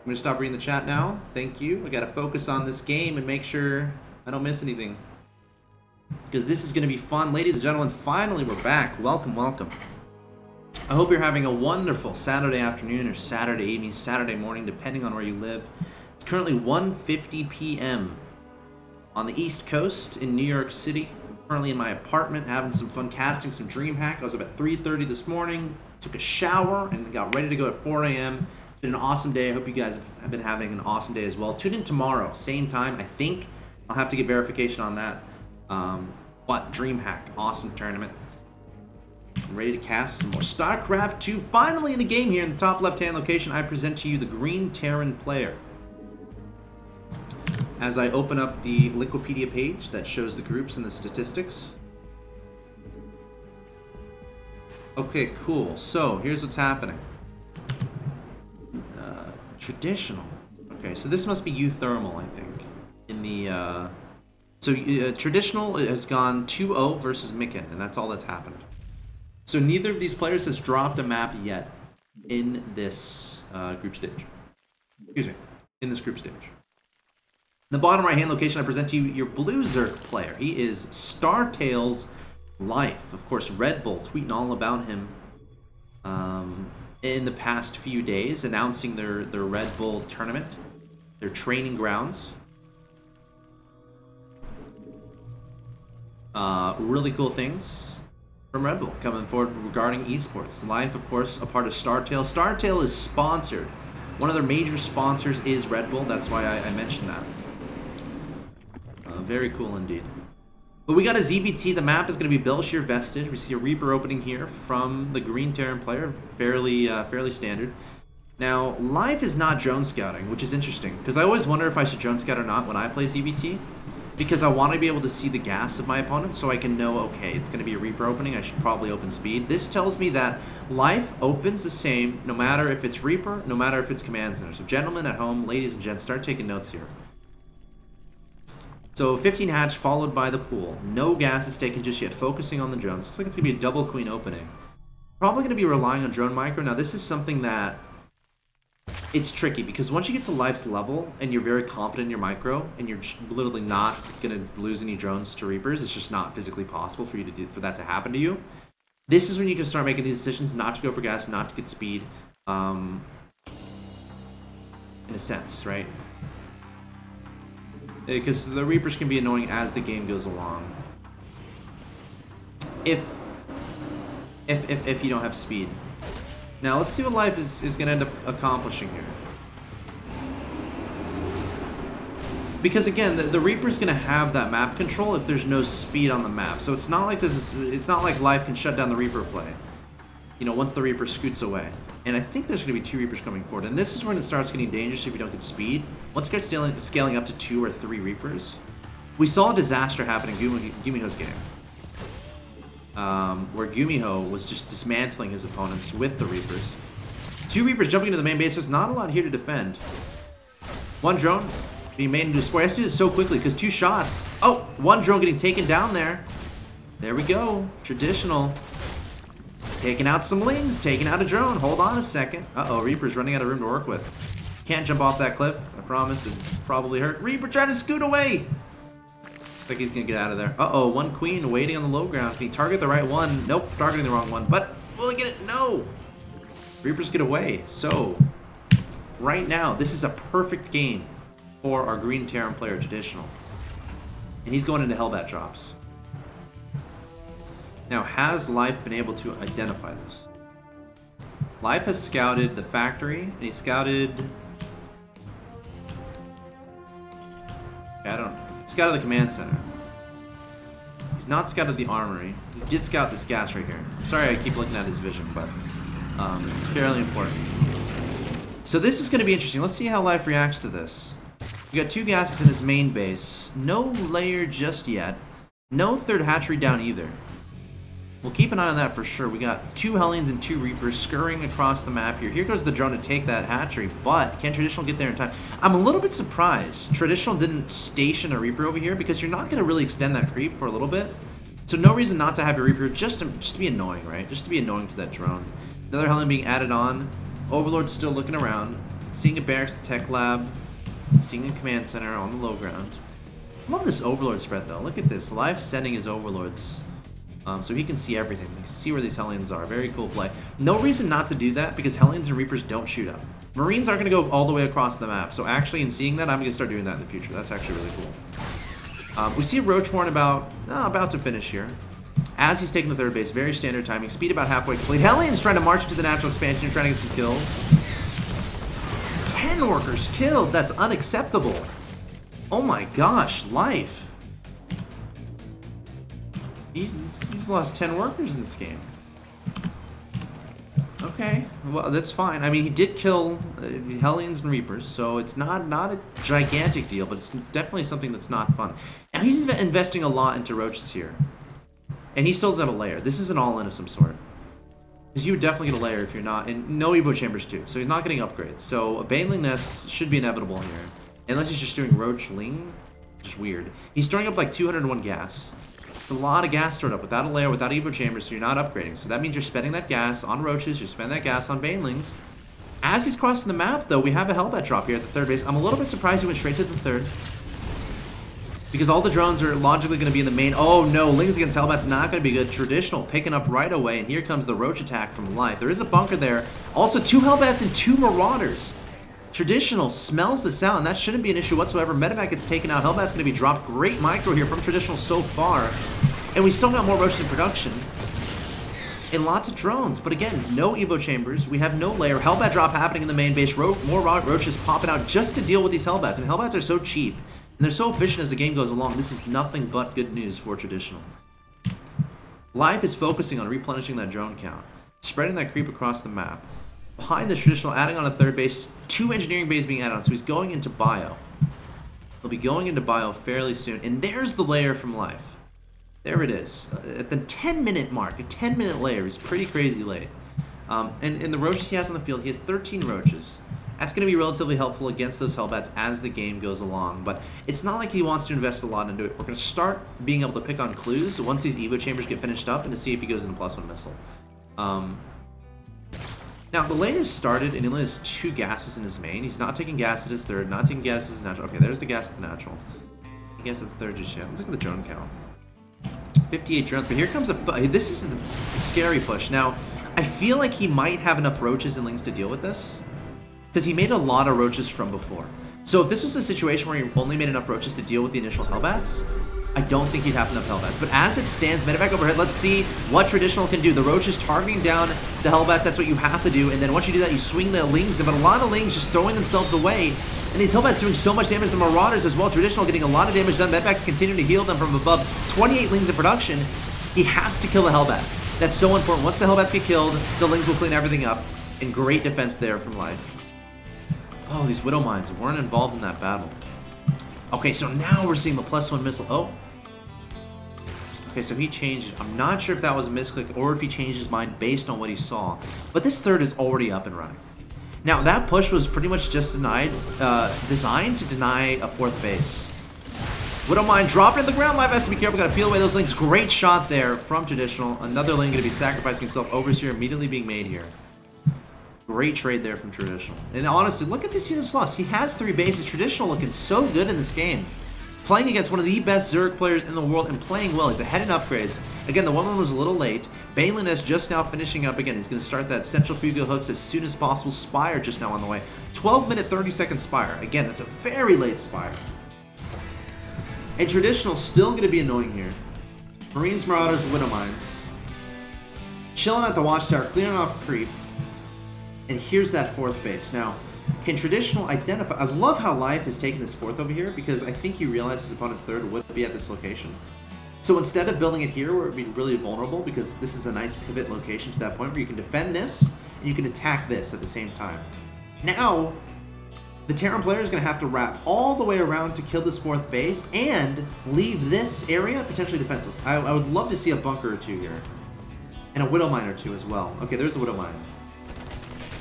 I'm going to stop reading the chat now. Thank you. I got to focus on this game and make sure I don't miss anything. Because this is going to be fun. Ladies and gentlemen, finally we're back. Welcome, welcome. I hope you're having a wonderful Saturday afternoon or Saturday evening, Saturday morning, depending on where you live. It's currently 1:50 p.m. on the East Coast in New York City. I'm currently in my apartment having some fun casting some DreamHack. I was up at 3:30 this morning, took a shower, and got ready to go at 4 a.m. It's been an awesome day. I hope you guys have been having an awesome day as well. Tune in tomorrow, same time. I think I'll have to get verification on that. But DreamHack, awesome tournament. I'm ready to cast some more StarCraft 2. Finally in the game here in the top left-hand location, I present to you the Green Terran player. As I open up the Wikipedia page that shows the groups and the statistics. Okay, cool. So here's what's happening. Traditional. Okay, so this must be euthermal, I think. In the traditional has gone 2-0 versus Mikken, and that's all that's happened. So neither of these players has dropped a map yet in this group stage. Excuse me, in this group stage. In the bottom right-hand location, I present to you your Blue Zerg player. He is StarTale's Life. Of course, Red Bull tweeting all about him in the past few days, announcing their Red Bull tournament, their training grounds. Really cool things from Red Bull coming forward regarding esports. Life, of course, a part of StarTale. StarTale is sponsored. One of their major sponsors is Red Bull. That's why I mentioned that. Very cool indeed. But we got a ZBT. The map is going to be Belshir Vestige. We see a Reaper opening here from the Green Terran player. Fairly standard. Now, Life is not drone scouting, which is interesting. Because I always wonder if I should drone scout or not when I play ZBT. Because I want to be able to see the gas of my opponent so I can know, okay, it's going to be a Reaper opening, I should probably open speed. This tells me that Life opens the same no matter if it's Reaper, no matter if it's Command Center. So gentlemen at home, ladies and gents, start taking notes here. So 15 hatch followed by the pool. No gas is taken just yet, focusing on the drones. Looks like it's going to be a double queen opening. Probably going to be relying on drone micro. Now this is something that it's tricky because once you get to Life's level and you're very confident in your micro and you're literally not going to lose any drones to Reapers, it's just not physically possible for you to do, for that to happen to you. This is when you can start making these decisions not to go for gas, not to get speed, in a sense, right? Because the Reapers can be annoying as the game goes along. If you don't have speed. Now, let's see what Life is going to end up accomplishing here. Because, again, the Reaper's going to have that map control if there's no speed on the map. So it's not like it's not like Life can shut down the Reaper play, you know, once the Reaper scoots away. And I think there's going to be 2 Reapers coming forward. And this is when it starts getting dangerous if you don't get speed. Once it starts scaling up to 2 or 3 Reapers. We saw a disaster happen in Gumiho's game. Where Gumiho was just dismantling his opponents with the Reapers. 2 Reapers jumping into the main base. There's not a lot here to defend. 1 drone being made into a spore. He has to do this so quickly because 2 shots. Oh, 1 drone getting taken down there. There we go. Traditional. Taking out some lings. Taking out a drone. Hold on a second. Uh-oh, Reaper's running out of room to work with. Can't jump off that cliff. I promise. It probably hurt. Reaper trying to scoot away. Looks like he's going to get out of there. Uh-oh, 1 queen waiting on the low ground. Can he target the right one? Nope, targeting the wrong one. But will he get it? No. Reapers get away. So, right now, this is a perfect game for our Green Terran player, Traditional. And he's going into Hellbat drops. Now, has Life been able to identify this? Life has scouted the factory, and he scouted... I don't know. Scouted the command center. He's not scouted the armory. He did scout this gas right here. I'm sorry I keep looking at his vision, but it's fairly important. So this is going to be interesting. Let's see how Life reacts to this. You got 2 gases in his main base. No layer just yet. No 3rd hatchery down either. We'll keep an eye on that for sure. We got 2 Hellions and 2 Reapers scurrying across the map here. Here goes the drone to take that hatchery, but can Traditional get there in time? I'm a little bit surprised Traditional didn't station a Reaper over here because you're not going to really extend that creep for a little bit. So no reason not to have your Reaper, just to be annoying, right? Just to be annoying to that drone. Another Hellion being added on. Overlord's still looking around. Seeing a barracks tech lab. Seeing a command center on the low ground. I love this overlord spread though. Look at this. Live sending his overlords. So he can see everything. He can see where these Hellions are. Very cool play. No reason not to do that because Hellions and Reapers don't shoot up. Marines aren't going to go all the way across the map. So actually in seeing that, I'm going to start doing that in the future. That's actually really cool. We see a Roach Horn about to finish here. As he's taking the third base, very standard timing. Speed about halfway complete. Hellions trying to march into the natural expansion and trying to get some kills. 10 workers killed. That's unacceptable. Oh my gosh, life. He's lost 10 workers in this game. Okay, well that's fine. I mean, he did kill Hellions and Reapers, so it's not a gigantic deal, but it's definitely something that's not fun. Now he's investing a lot into Roaches here. And he still doesn't have a layer. This is an all-in of some sort. Because you would definitely get a layer if you're not, and no Evo Chambers too, so he's not getting upgrades. So a Baneling Nest should be inevitable here. Unless he's just doing Roach Ling, which is weird. He's storing up like 201 gas. It's a lot of gas stored up without a layer, without Evo Chambers, so you're not upgrading. So that means you're spending that gas on Roaches, you're spending that gas on Banelings. As he's crossing the map, though, we have a Hellbat drop here at the third base. I'm a little bit surprised he went straight to the third. Because all the drones are logically going to be in the main. Oh no, Lings against Hellbat's not going to be good. Traditional picking up right away, and here comes the Roach attack from Life. There is a bunker there. Also, 2 Hellbats and 2 Marauders. Traditional smells this out, and that shouldn't be an issue whatsoever. Medevac gets taken out. Hellbat's going to be dropped. Great micro here from Traditional so far. And we still got more Roaches in production. And lots of drones. But again, no Evo Chambers. We have no layer. Hellbat drop happening in the main base. More Roaches popping out just to deal with these Hellbats. And Hellbats are so cheap. And they're so efficient as the game goes along. This is nothing but good news for Traditional. Life is focusing on replenishing that drone count. Spreading that creep across the map. Behind this Traditional, adding on a third base, 2 engineering bays being added on, so he's going into bio. He'll be going into bio fairly soon, and there's the layer from Life. There it is. At the 10-minute mark, a 10-minute layer is pretty crazy late. And the Roaches he has on the field, he has 13 Roaches. That's going to be relatively helpful against those Hellbats as the game goes along, but it's not like he wants to invest a lot into it. We're going to start being able to pick on clues once these Evo Chambers get finished up and to see if he goes into +1 missile. Now, the layer's started, and he only has 2 gases in his main. He's not taking gas at his third, not taking gas at his natural. Okay, there's the gas at the natural. Gas at the third just yet. Let's look at the drone count. 58 drones, but here comes a... This is the scary push. Now, I feel like he might have enough Roaches and Lings to deal with this, because he made a lot of Roaches from before. So if this was a situation where he only made enough Roaches to deal with the initial Hellbats, I don't think he'd have enough Hellbats. But as it stands, Medevac overhead, let's see what Traditional can do. The Roaches targeting down the Hellbats, that's what you have to do. And then once you do that, you swing the Lings, but a lot of Lings just throwing themselves away. And these Hellbats doing so much damage to the Marauders as well. Traditional getting a lot of damage done. Medevac's continuing to heal them from above. 28 Lings in production. He has to kill the Hellbats. That's so important. Once the Hellbats get killed, the Lings will clean everything up. And great defense there from Life. Oh, these Widow Mines weren't involved in that battle. Okay, so now we're seeing the +1 missile. Oh. Okay, so he changed. I'm not sure if that was a misclick or if he changed his mind based on what he saw. But this third is already up and running. Now, that push was pretty much just designed to deny a 4th base. Widow Mine dropping in the ground. Live has to be careful. Got to peel away those Lings. Great shot there from Traditional. Another Ling going to be sacrificing himself. Overseer immediately being made here. Great trade there from Traditional. And honestly, look at this unit's loss. He has 3 bases. Traditional looking so good in this game. Playing against one of the best Zerg players in the world and playing well. He's ahead in upgrades. Again, the 1-1 was a little late. Baneling Nest just now finishing up again. He's going to start that Centrifugal hooks as soon as possible. Spire just now on the way. 12-minute, 30-second Spire. Again, that's a very late Spire. And Traditional still going to be annoying here. Marines, Marauders, Widow Mines. Chilling at the Watchtower, clearing off creep. And here's that 4th base. Now, can Traditional identify... I love how Life is taking this 4th over here, because I think he realized his opponent's 3rd would be at this location. So instead of building it here where it would be really vulnerable, because this is a nice pivot location to that point where you can defend this, and you can attack this at the same time. Now, the Terran player is going to have to wrap all the way around to kill this 4th base, and leave this area potentially defenseless. I would love to see a bunker or 2 here. And a Widow Mine or 2 as well. Okay, there's a Widow Mine.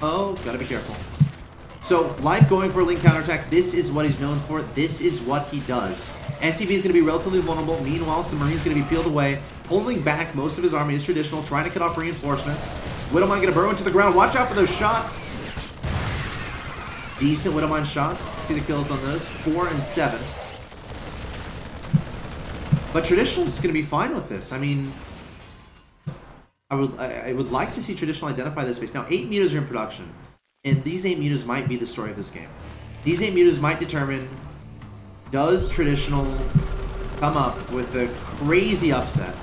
Oh, gotta be careful. So, Life going for a Link counterattack. This is what he's known for. This is what he does. SCV is going to be relatively vulnerable. Meanwhile, Submarine's going to be peeled away. Pulling back most of his army is Traditional. Trying to cut off reinforcements. Widowmine going to burrow into the ground. Watch out for those shots. Decent Widowmine shots. See the kills on those. 4 and 7. But Traditional is going to be fine with this. I mean, I would like to see Traditional identify this space. Now, 8 mutas are in production. And these 8 mutas might be the story of this game. These 8 mutas might determine, does Traditional come up with a crazy upset?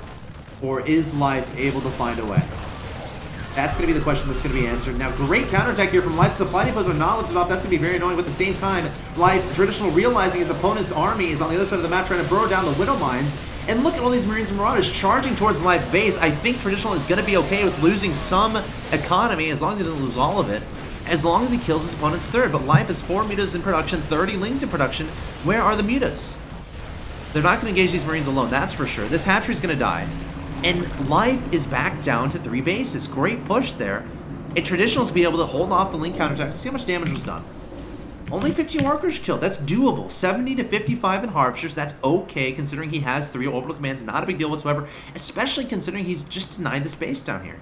Or is Life able to find a way? That's going to be the question that's going to be answered. Now, great counterattack here from Life. Supply depots are not lifted off. That's going to be very annoying. But at the same time, Life, Traditional, realizing his opponent's army is on the other side of the map trying to burrow down the Widow Mines. And look at all these Marines and Marauders charging towards Life base. I think Traditional is going to be okay with losing some economy, as long as he doesn't lose all of it, as long as he kills his opponent's third. But Life has 4 mutas in production, 30 lings in production. Where are the mutas? They're not going to engage these Marines alone, that's for sure. This hatchery's going to die. And Life is back down to 3 bases. Great push there. And Traditional's be able to hold off the link counterattack. See how much damage was done. Only 15 workers killed. That's doable. 70 to 55 in Harvesters. That's okay, considering he has 3 orbital commands. Not a big deal whatsoever, especially considering he's just denied the space down here.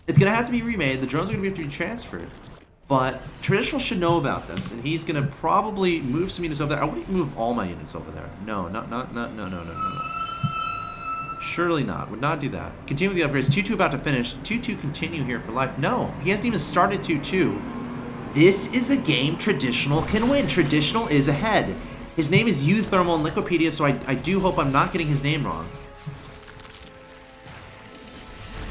It's going to have to be remade. The drones are going to have to be transferred. But Traditional should know about this, and he's going to probably move some units over there. I wouldn't move all my units over there. No. Surely not. Would not do that. Continue with the upgrades. 2-2 about to finish. 2-2 continue here for Life. No, he hasn't even started 2-2. This is a game Traditional can win. Traditional is ahead. His name is Euthermal in Liquipedia, so I do hope I'm not getting his name wrong.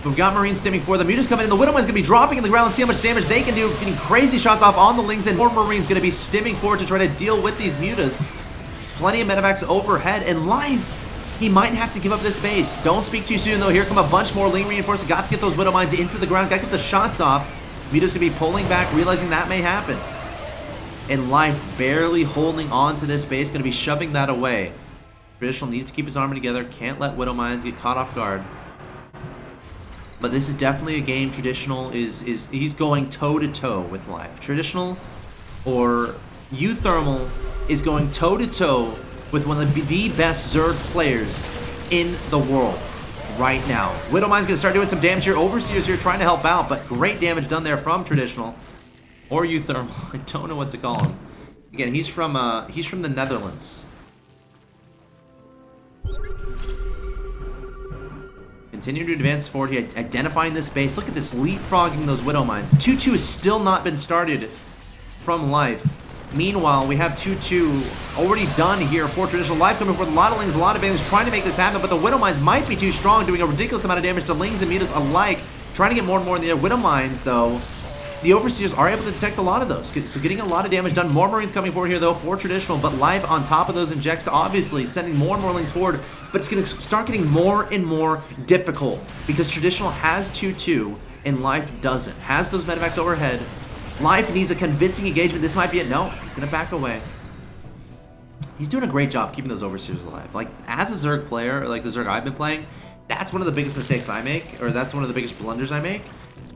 But we've got Marines stimming for. The mutas coming in. The Widowmine's going to be dropping in the ground. Let's see how much damage they can do. Getting crazy shots off on the lings, and more Marines going to be stimming forward to try to deal with these mutas. Plenty of medevacs overhead, and Life, he might have to give up this base. Don't speak too soon, though. Here come a bunch more ling reinforcements. Got to get those Widow Mines into the ground. Got to get the shots off. Muta's going to be pulling back, realizing that may happen. And Life barely holding on to this base. Going to be shoving that away. Traditional needs to keep his army together. Can't let Widow Mines get caught off guard. But this is definitely a game Traditional he's going toe-to-toe with Life. Traditional or Euthermal is going toe-to-toe with one of the best Zerg players in the world right now. Widowmine's going to start doing some damage here. Overseers here trying to help out, but great damage done there from Traditional. Or Euthermal. I don't know what to call him. Again, he's from the Netherlands. Continue to advance forward here, identifying this base. Look at this, leapfrogging those Widow Mines. 2-2 has still not been started from Life. Meanwhile, we have 2-2 already done here for Traditional. Life coming for a lot of lings, a lot of bandits trying to make this happen, but the Widow Mines might be too strong, doing a ridiculous amount of damage to lings and mutas alike. Trying to get more and more in the air. Widow Mines, though, the Overseers are able to detect a lot of those. So getting a lot of damage done. More Marines coming forward here, though, for Traditional, but Life on top of those injects, obviously sending more and more lings forward, but it's going to start getting more and more difficult because Traditional has 2-2 and Life doesn't. Has those medevacs overhead. Life needs a convincing engagement. This might be it. No, he's going to back away. He's doing a great job keeping those Overseers alive. Like, as a Zerg player, or like the Zerg I've been playing, that's one of the biggest mistakes I make, or that's one of the biggest blunders I make.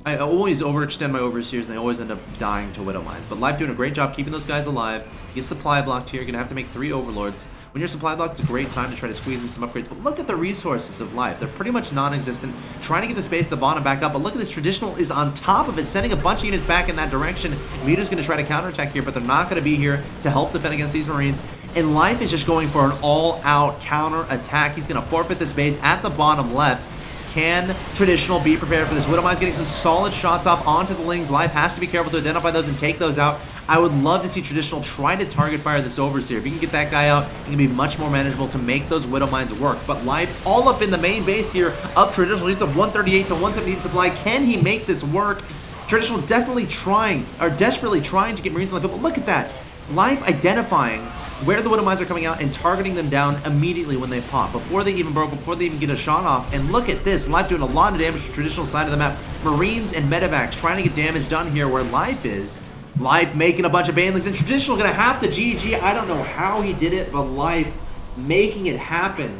I always overextend my Overseers, and they always end up dying to Widow Mines. But Life doing a great job keeping those guys alive. He's supply blocked here. You're going to have to make 3 Overlords. When you're supply blocked, it's a great time to try to squeeze in some upgrades. But look at the resources of Life. They're pretty much non-existent. Trying to get the space at the bottom back up. But look at this. Traditional is on top of it, sending a bunch of units back in that direction. Muta's going to try to counterattack here, but they're not going to be here to help defend against these Marines. And Life is just going for an all-out counter-attack. He's going to forfeit this base at the bottom left. Can Traditional be prepared for this? Widowmine's getting some solid shots off onto the lings. Life has to be careful to identify those and take those out. I would love to see Traditional try to target fire this Overseer. If you can get that guy out, it can be much more manageable to make those Widow Mines work. But Life all up in the main base here of Traditional. Needs of 138 to 178 supply. Can he make this work? Traditional definitely trying, or desperately trying to get Marines on the field. But look at that. Life identifying where the Widow Mines are coming out and targeting them down immediately when they pop, before they even broke, before they even get a shot off. And look at this, Life doing a lot of damage to the Traditional side of the map. Marines and medevacs trying to get damage done here where Life is. Life making a bunch of banelings, and Traditional gonna have to GG. I don't know how he did it, but Life making it happen.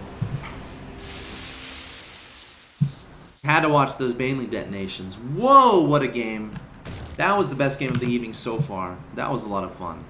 Had to watch those baneling detonations. Whoa, what a game. That was the best game of the evening so far. That was a lot of fun.